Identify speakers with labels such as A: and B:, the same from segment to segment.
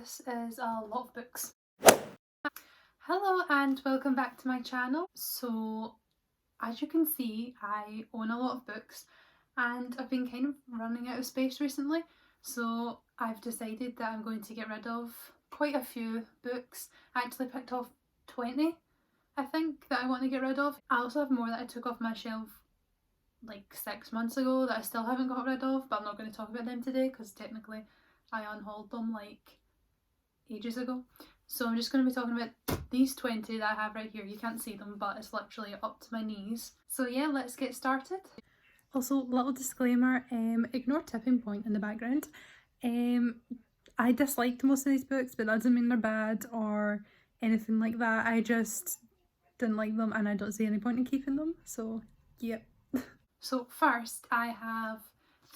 A: this is a lot of books. Hello and welcome back to my channel. So as you can see, I own a lot of books and I've been kind of running out of space recently, so I've decided that I'm going to get rid of quite a few books. I actually picked off 20 I think that I want to get rid of. I also have more that I took off my shelf like 6 months ago that I still haven't got rid of, but I'm not going to talk about them today because technically I unhauled them like ages ago. So I'm just going to be talking about these 20 that I have right here. You can't see them, but it's literally up to my knees. So yeah, let's get started. Also, little disclaimer, ignore tipping point in the background. I disliked most of these books, but that doesn't mean they're bad or anything like that. I just didn't like them and I don't see any point in keeping them. So yep. So first I have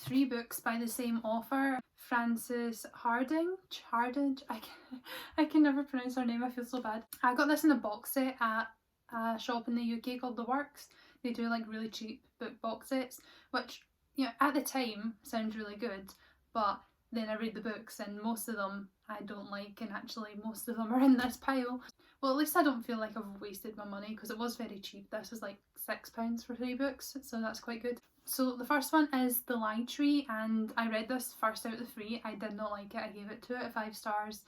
A: 3 books by the same author, Frances Hardinge. I can never pronounce her name, I feel so bad. I got this in a box set at a shop in the UK called The Works. They do like really cheap book box sets, which, you know, at the time sounds really good, but then I read the books and most of them I don't like, and actually most of them are in this pile. Well, at least I don't feel like I've wasted my money because it was very cheap. This was like £6 for 3 books, so that's quite good. So the first one is The Lie Tree, and I read this first out of the 3. I did not like it. I gave it 2 out of 5 stars.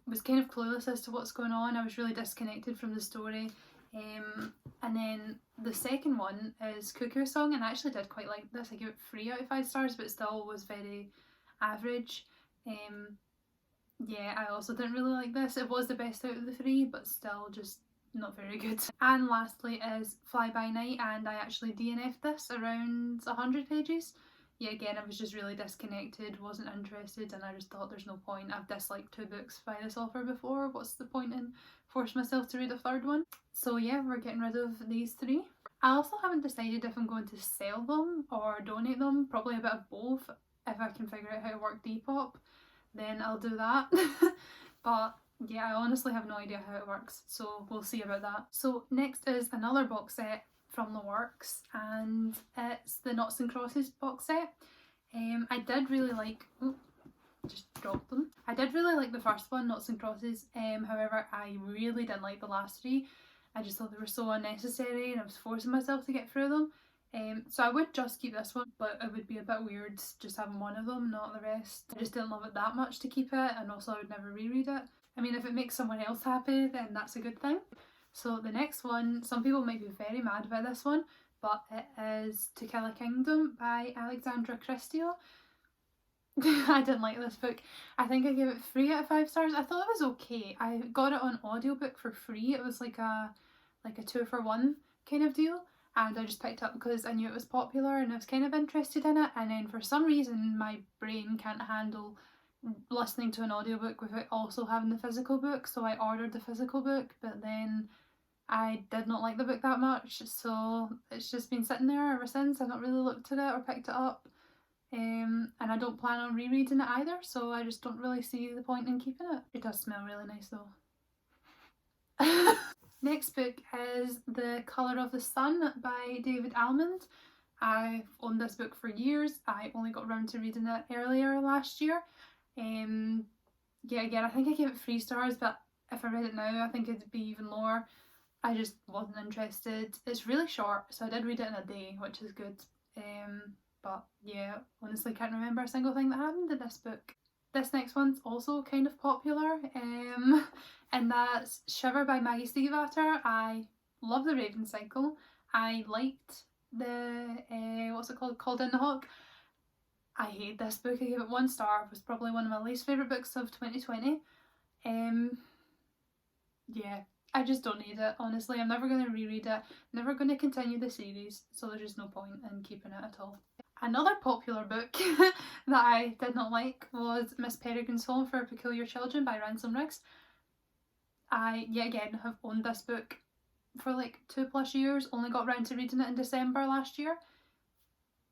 A: Was kind of clueless as to what's going on. I was really disconnected from the story. And then the second one is Cuckoo Song, and I actually did quite like this. I gave it 3 out of 5 stars, but it still was very average. Yeah, I also didn't really like this. It was the best out of the 3, but still just not very good. And lastly is Fly By Night, and I actually DNF'd this around 100 pages. Yeah, again, I was just really disconnected, wasn't interested, and I just thought there's no point. I've disliked 2 books by this author before. What's the point in forcing myself to read a third one? So yeah, we're getting rid of these 3. I also haven't decided if I'm going to sell them or donate them. Probably a bit of both. If I can figure out how to work Depop, then I'll do that. But yeah, I honestly have no idea how it works, so we'll see about that. So next is another box set from The Works, and it's the Noughts and Crosses box set. I did really like, just dropped them. I did really like the first one, Noughts and Crosses, however I really didn't like the last 3. I just thought they were so unnecessary and I was forcing myself to get through them. So I would just keep this one, but it would be a bit weird just having one of them, not the rest. I just didn't love it that much to keep it, and also I would never reread it. I mean, if it makes someone else happy, then that's a good thing. So the next one, some people might be very mad about this one, but it is To Kill a Kingdom by Alexandra Christie. I didn't like this book. I think I gave it 3 out of 5 stars. I thought it was okay. I got it on audiobook for free. It was like a 2-for-1 kind of deal, and I just picked it up because I knew it was popular and I was kind of interested in it, and then for some reason my brain can't handle listening to an audiobook without also having the physical book, so I ordered the physical book, but then I did not like the book that much, so it's just been sitting there ever since. I've not really looked at it or picked it up, and I don't plan on rereading it either, so I just don't really see the point in keeping it. It does smell really nice though. Next book is The Colour of the Sun by David Almond. I've owned this book for years. I only got around to reading it earlier last year. Yeah, again, I think I gave it 3 stars, but if I read it now, I think it'd be even lower. I just wasn't interested. It's really short, so I did read it in a day, which is good. But yeah, honestly can't remember a single thing that happened in this book. This next one's also kind of popular, and that's Shiver by Maggie Stiefvater. I love The Raven Cycle. I liked the, what's it called? Called In the Hawk. I hate this book. I gave it 1 star. It was probably one of my least favourite books of 2020. Yeah, I just don't need it, honestly. I'm never going to reread it, never going to continue the series, so there's just no point in keeping it at all. Another popular book that I did not like was Miss Peregrine's Home for Peculiar Children by Ransom Riggs. I, yet again, have owned this book for like 2+ years, only got round to reading it in December last year.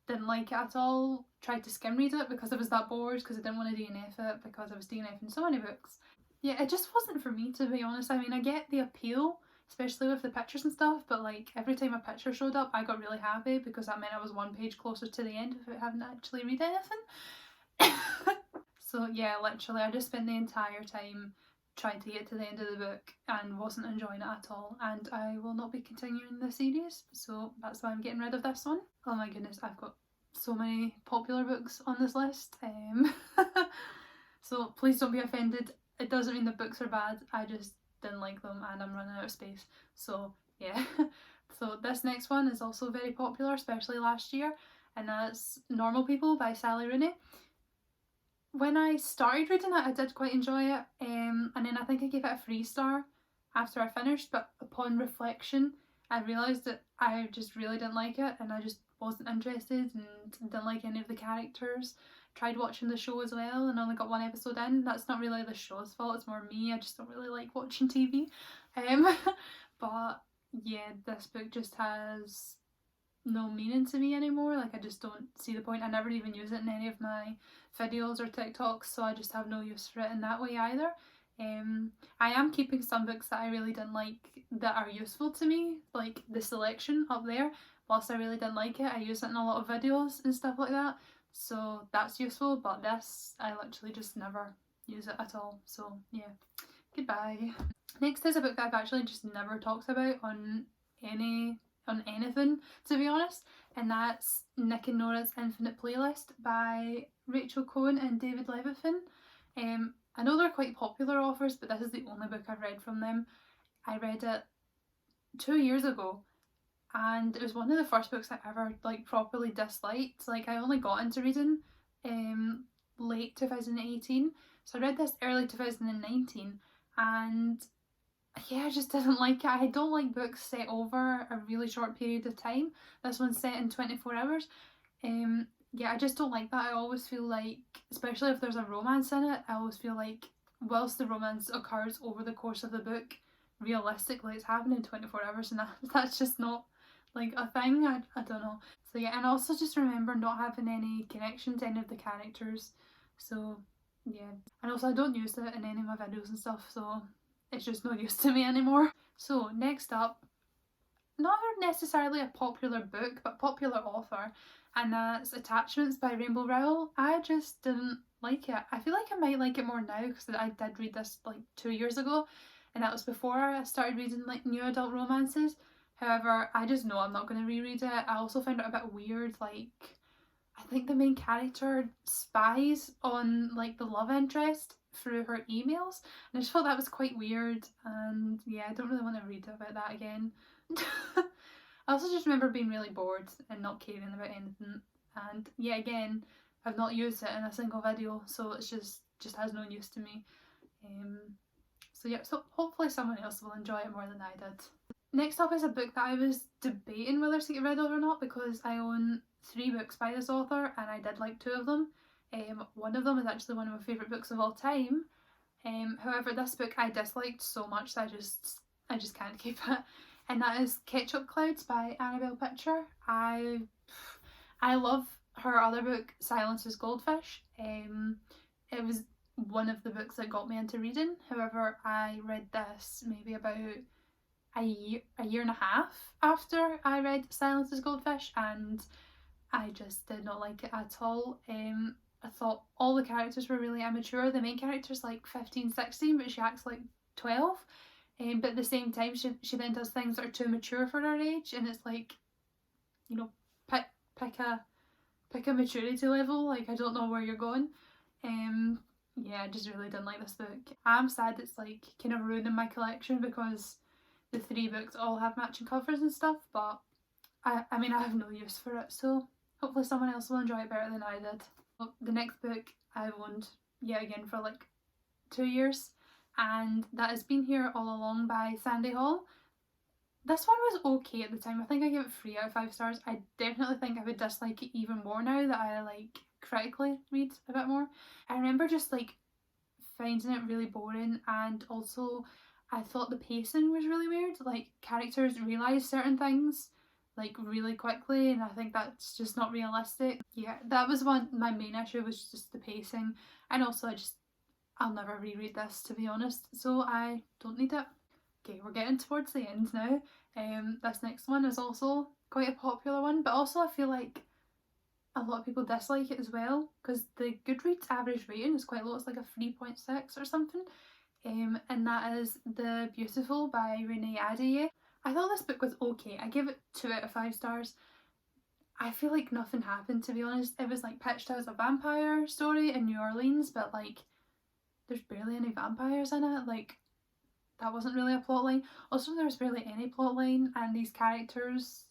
A: Didn't like it at all, tried to skim read it because I was that bored, because I didn't want to DNF it because I was DNFing so many books. Yeah, it just wasn't for me, to be honest. I mean, I get the appeal, especially with the pictures and stuff, but like every time a picture showed up I got really happy because that meant I was 1 page closer to the end without having to actually read anything. So yeah, literally I just spent the entire time trying to get to the end of the book and wasn't enjoying it at all, and I will not be continuing the series, so that's why I'm getting rid of this one. Oh my goodness, I've got so many popular books on this list. So please don't be offended. It doesn't mean the books are bad, I just didn't like them and I'm running out of space. So yeah. So this next one is also very popular, especially last year, and that's Normal People by Sally Rooney. When I started reading it, I did quite enjoy it, and then I think I gave it a 3 star after I finished, but upon reflection I realised that I just really didn't like it and I just wasn't interested and didn't like any of the characters. Tried watching the show as well and only got 1 episode in. That's not really the show's fault, it's more me, I just don't really like watching TV. But yeah, this book just has no meaning to me anymore. Like, I just don't see the point. I never even use it in any of my videos or TikToks, so I just have no use for it in that way either. I am keeping some books that I really didn't like that are useful to me, like the selection up there. Whilst I really didn't like it, I use it in a lot of videos and stuff like that, so that's useful, but this, I literally just never use it at all, so yeah, goodbye. Next is a book that I've actually just never talked about on anything, to be honest, and that's Nick and Nora's Infinite Playlist by Rachel Cohn and David Levithan. I know they're quite popular authors, but this is the only book I've read from them. I read it 2 years ago, and it was one of the first books I ever like properly disliked. Like, I only got into reading late 2018, so I read this early 2019, and yeah, I just didn't like it. I don't like books set over a really short period of time. This one's set in 24 hours. Yeah, I just don't like that. I always feel like, especially if there's a romance in it, I always feel like whilst the romance occurs over the course of the book, realistically it's happening in 24 hours, and that's just not like a thing. I don't know. So yeah, and also just remember not having any connection to any of the characters. So yeah, and also I don't use it in any of my videos and stuff, so it's just no use to me anymore. So next up, not necessarily a popular book, but popular author, and that's Attachments by Rainbow Rowell. I just didn't like it. I feel like I might like it more now because I did read this like 2 years ago, and that was before I started reading like new adult romances. However, I just know I'm not going to reread it. I also found it a bit weird, like I think the main character spies on like the love interest through her emails, and I just thought that was quite weird, and yeah, I don't really want to read about that again. I also just remember being really bored and not caring about anything, and yeah, again, I've not used it in a single video, so it's just has no use to me. So yeah, so hopefully someone else will enjoy it more than I did. Next up is a book that I was debating whether to get rid of or not, because I own 3 books by this author and I did like 2 of them. One of them is actually one of my favourite books of all time. However, this book I disliked so much that I just can't keep it, and that is Ketchup Clouds by Annabelle Pitcher. I love her other book, Silence is Goldfish. It was one of the books that got me into reading. However, I read this maybe about a year and a half after I read Silence is Goldfish, and I just did not like it at all. I thought all the characters were really immature. The main character's like 15, 16, but she acts like 12. But at the same time, she then does things that are too mature for her age, and it's like, you know, pick a maturity level. Like, I don't know where you're going. Yeah, I just really didn't like this book. I'm sad it's like kind of ruining my collection because the 3 books all have matching covers and stuff, but I mean, I have no use for it, so hopefully someone else will enjoy it better than I did. Well, the next book I've owned yet again for like 2 years, and that has Been Here All Along by Sandy Hall. This one was okay at the time. I think I gave it 3 out of 5 stars. I definitely think I would dislike it even more now that I like critically read a bit more. I remember just like finding it really boring, and also I thought the pacing was really weird. Like, characters realise certain things like really quickly, and I think that's just not realistic. Yeah, that was my main issue, was just the pacing, and also I'll never reread this, to be honest, so I don't need it. Okay, we're getting towards the end now. This next one is also quite a popular one, but also I feel like a lot of people dislike it as well, because the Goodreads average rating is quite low. It's like a 3.6 or something. And that is The Beautiful by Renee Adeye. I thought this book was okay. I gave it 2 out of 5 stars. I feel like nothing happened, to be honest. It was like pitched as a vampire story in New Orleans, but like there's barely any vampires in it. Like that wasn't really a plot line. Also, there was barely any plot line, and these characters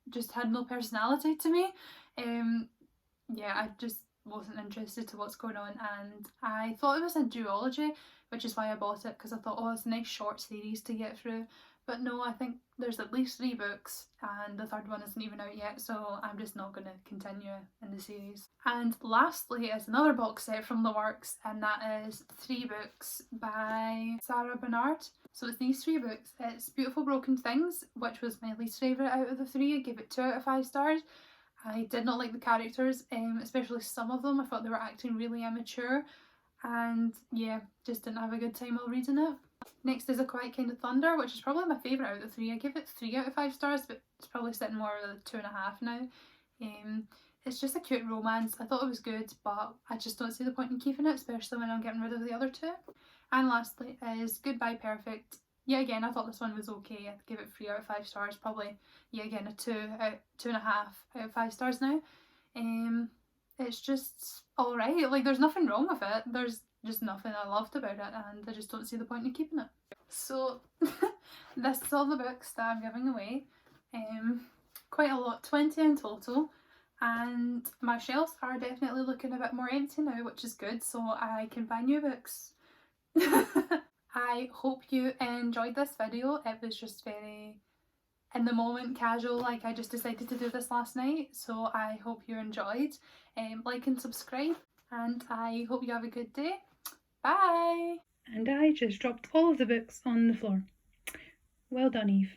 A: just had no personality to me. Yeah, I just wasn't interested to what's going on, and I thought it was a duology, which is why I bought it, because I thought, oh, it's a nice short series to get through. But no, I think there's at least 3 books, and the 3rd one isn't even out yet, so I'm just not going to continue in the series. And lastly is another box set from the works, and that is 3 books by Sarah Bernard. So it's these 3 books. It's Beautiful Broken Things, which was my least favourite out of the 3. I gave it 2 out of 5 stars. I did not like the characters, especially some of them. I thought they were acting really immature, and yeah, just didn't have a good time while reading it. Next is A Quiet Kind of Thunder, which is probably my favourite out of the 3. I gave it 3 out of 5 stars, but it's probably sitting more at 2.5 now. It's just a cute romance. I thought it was good, but I just don't see the point in keeping it, especially when I'm getting rid of the other 2. And lastly is Goodbye Perfect. Yeah, again, I thought this one was okay. I'd give it 3 out of 5 stars, probably, yeah, again, a 2.5 out of 5 stars now. It's just alright. Like, there's nothing wrong with it. There's just nothing I loved about it, and I just don't see the point in keeping it. So, this is all the books that I'm giving away. Quite a lot, 20 in total. And my shelves are definitely looking a bit more empty now, which is good, so I can buy new books. I hope you enjoyed this video. It was just very in the moment, casual, like I just decided to do this last night, so I hope you enjoyed. Like and subscribe, and I hope you have a good day. Bye! And I just dropped all of the books on the floor. Well done, Eve.